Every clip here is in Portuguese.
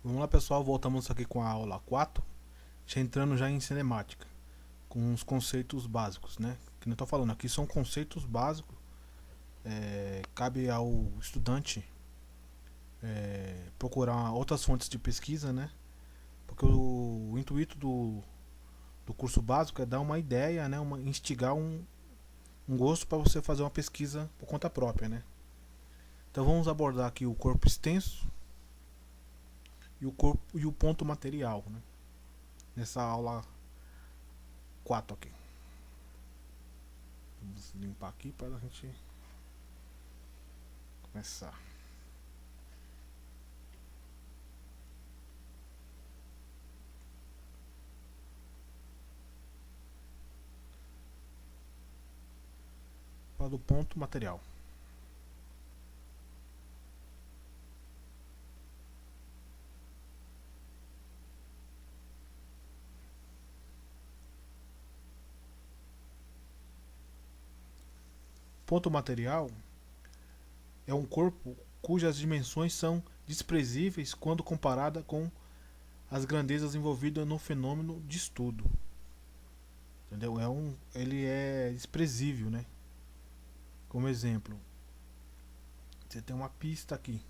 Vamos lá, pessoal, voltamos aqui com a aula 4, entrando já em cinemática, com os conceitos básicos, né? Que eu tô falando aqui são conceitos básicos, cabe ao estudante procurar outras fontes de pesquisa, né? Porque o intuito do curso básico é dar uma ideia, né? Instigar um gosto para você fazer uma pesquisa por conta própria, né? Então vamos abordar aqui o corpo extenso e o ponto material, né? Nessa aula 4 aqui. Vamos limpar aqui para a gente começar. Para o ponto material. Ponto material é um corpo cujas dimensões são desprezíveis quando comparada com as grandezas envolvidas no fenômeno de estudo. Entendeu? Ele é desprezível, né? Como exemplo, você tem uma pista aqui,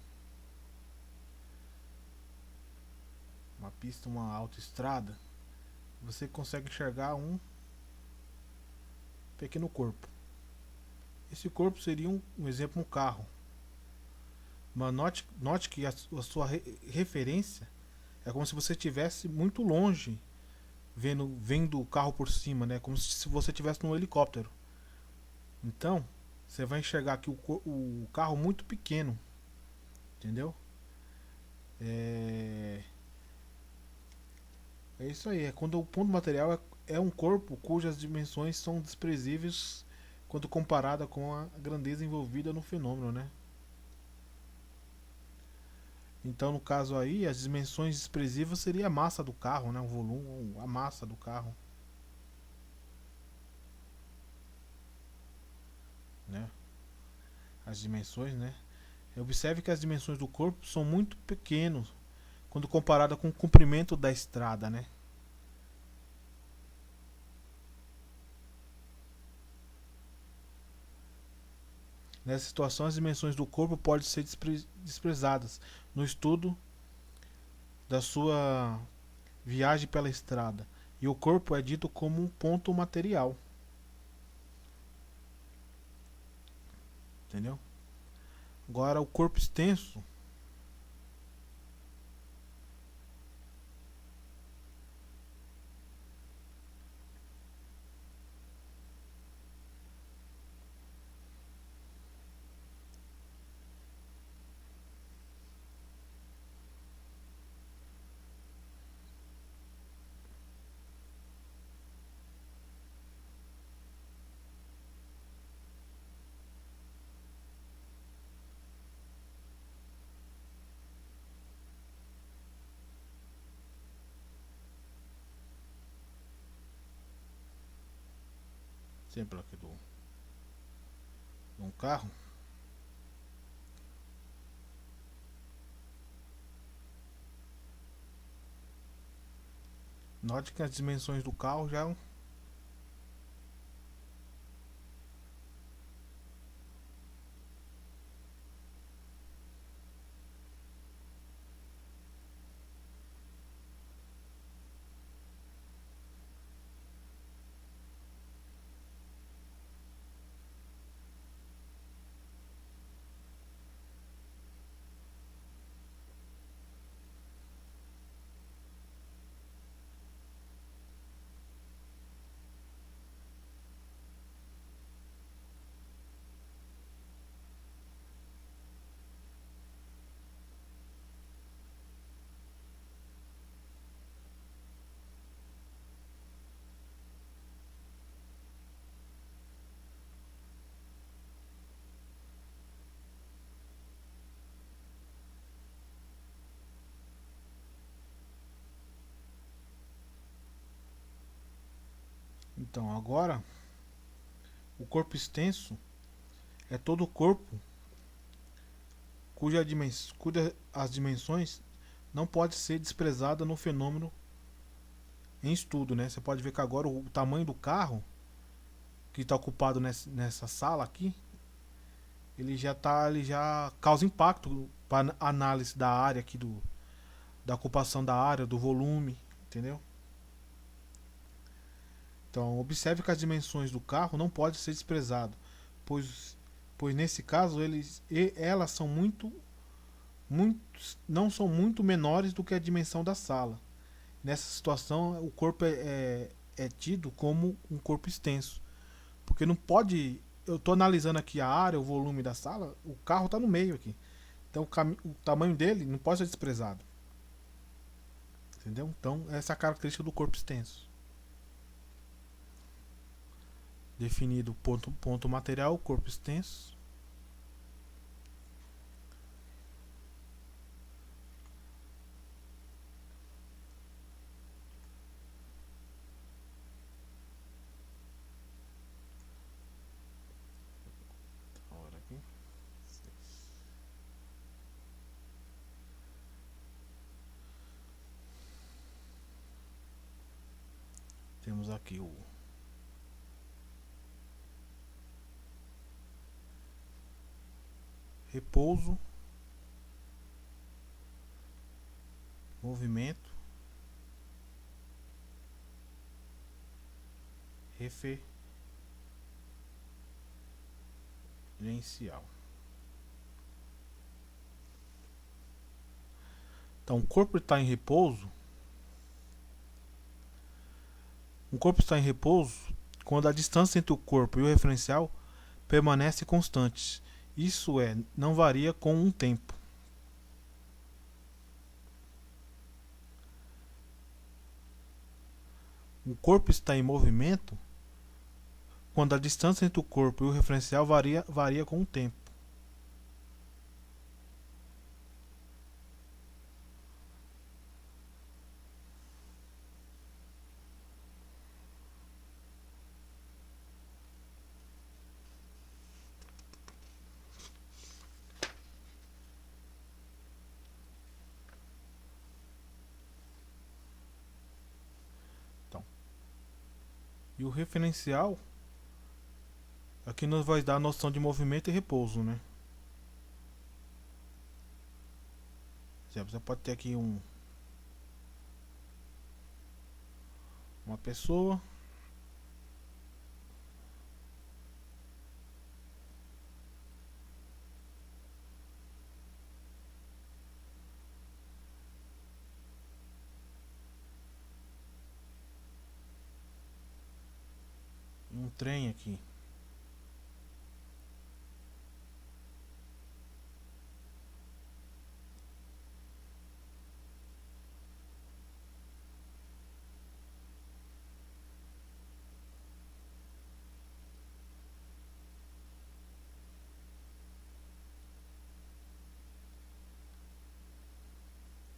uma pista, uma autoestrada, você consegue enxergar um pequeno corpo. Esse corpo seria um exemplo, um carro. Mas note que a sua referência é como se você estivesse muito longe vendo o carro por cima, né? Como se você estivesse num helicóptero. Então, você vai enxergar aqui o carro muito pequeno, entendeu? É, é isso aí. É quando o ponto material é um corpo cujas dimensões são desprezíveis quando comparada com a grandeza envolvida no fenômeno, né? Então, no caso aí, as dimensões desprezíveis seria a massa do carro, né? O volume, a massa do carro, né? As dimensões, né? Observe que as dimensões do corpo são muito pequenas quando comparada com o comprimento da estrada, né? Nessa situação, as dimensões do corpo podem ser desprezadas no estudo da sua viagem pela estrada, e o corpo é dito como um ponto material, entendeu? Agora, o corpo extenso, exemplo aqui de um carro, note que as dimensões do carro já então agora o corpo extenso é todo o corpo cuja as dimensões não pode ser desprezada no fenômeno em estudo, né? Você pode ver que agora o tamanho do carro que está ocupado nessa sala aqui, ele já causa impacto para análise da área aqui da ocupação da área, do volume, entendeu? Então, observe que as dimensões do carro não podem ser desprezadas, pois, pois nesse caso elas são muito, não são muito menores do que a dimensão da sala. Nessa situação, o corpo é tido como um corpo extenso, porque não pode. Eu estou analisando aqui a área, o volume da sala, o carro está no meio aqui. Então o tamanho dele não pode ser desprezado. Entendeu? Então essa é a característica do corpo extenso. Definido ponto material, corpo extenso. Agora aqui. Temos aqui o repouso, movimento, referencial. Então, o corpo está em repouso. O corpo está em repouso quando a distância entre o corpo e o referencial permanece constante. Isso é, não varia com um tempo. O corpo está em movimento quando a distância entre o corpo e o referencial varia com o tempo. Então, e o referencial aqui nos vai dar a noção de movimento e repouso, né? Você pode ter aqui uma pessoa, um trem aqui.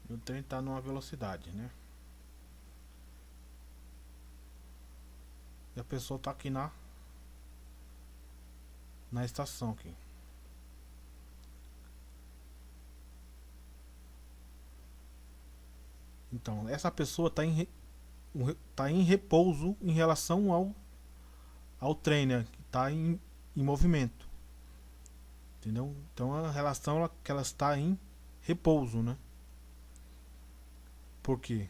E o trem está numa velocidade, né? E a pessoa está aqui na estação aqui. Então, essa pessoa tá em repouso em relação ao trem, né? Que está em movimento. Entendeu? Então a relação que ela está em repouso, né? Por quê?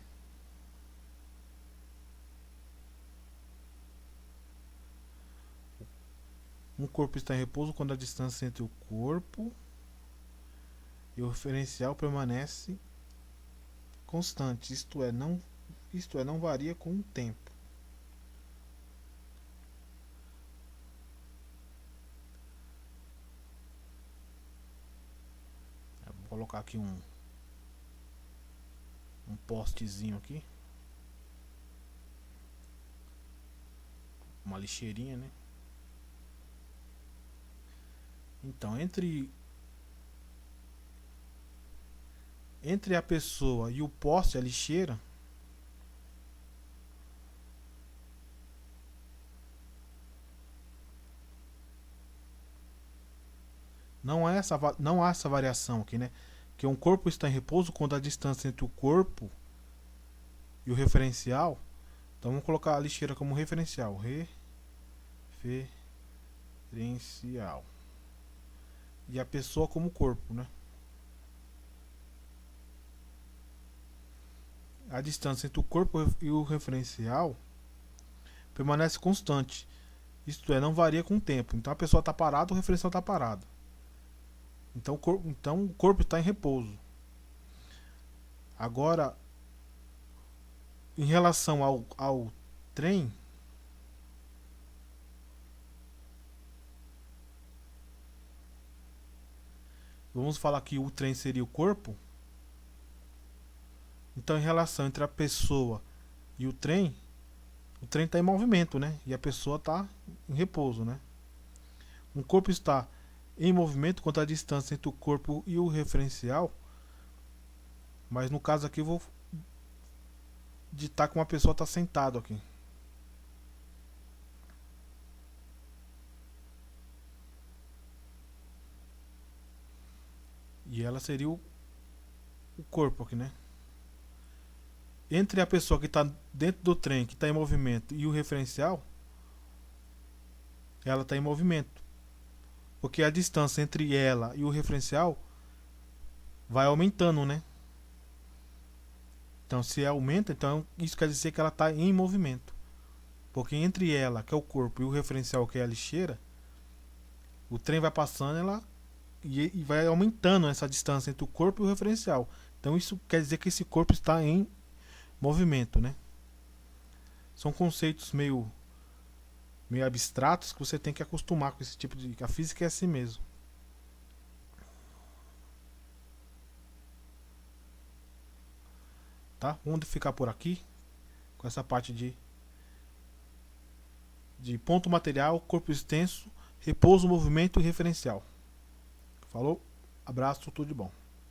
Um corpo está em repouso quando a distância entre o corpo e o referencial permanece constante, isto é, não varia com o tempo. Eu vou colocar aqui um postezinho aqui, uma lixeirinha, né? Então, entre a pessoa e o poste, a lixeira, não há essa variação aqui, né? que um corpo está em repouso quando a distância entre o corpo e o referencial. Então vamos colocar a lixeira como referencial. Referencial. E a pessoa como corpo, né? A distância entre o corpo e o referencial permanece constante. Isto é, não varia com o tempo. Então a pessoa está parada, o referencial está parado. Então o corpo está em repouso. Agora, em relação ao trem, vamos falar que o trem seria o corpo. Então, em relação entre a pessoa e o trem está em movimento, né? E a pessoa está em repouso, né? Um corpo está em movimento quanto à distância entre o corpo e o referencial, mas no caso aqui eu vou ditar que uma pessoa está sentado aqui. E ela seria o corpo aqui, né? Entre a pessoa que está dentro do trem, que está em movimento, e o referencial, ela está em movimento. Porque a distância entre ela e o referencial vai aumentando, né? Então, se aumenta, então isso quer dizer que ela está em movimento. Porque entre ela, que é o corpo, e o referencial, que é a lixeira, o trem vai passando e vai aumentando essa distância entre o corpo e o referencial. Então, isso quer dizer que esse corpo está em movimento, né? São conceitos meio abstratos que você tem que acostumar com esse tipo de... A física é assim mesmo. Tá? Vamos ficar por aqui com essa parte de ponto material, corpo extenso, repouso, movimento e referencial. Falou? Abraço, tudo de bom.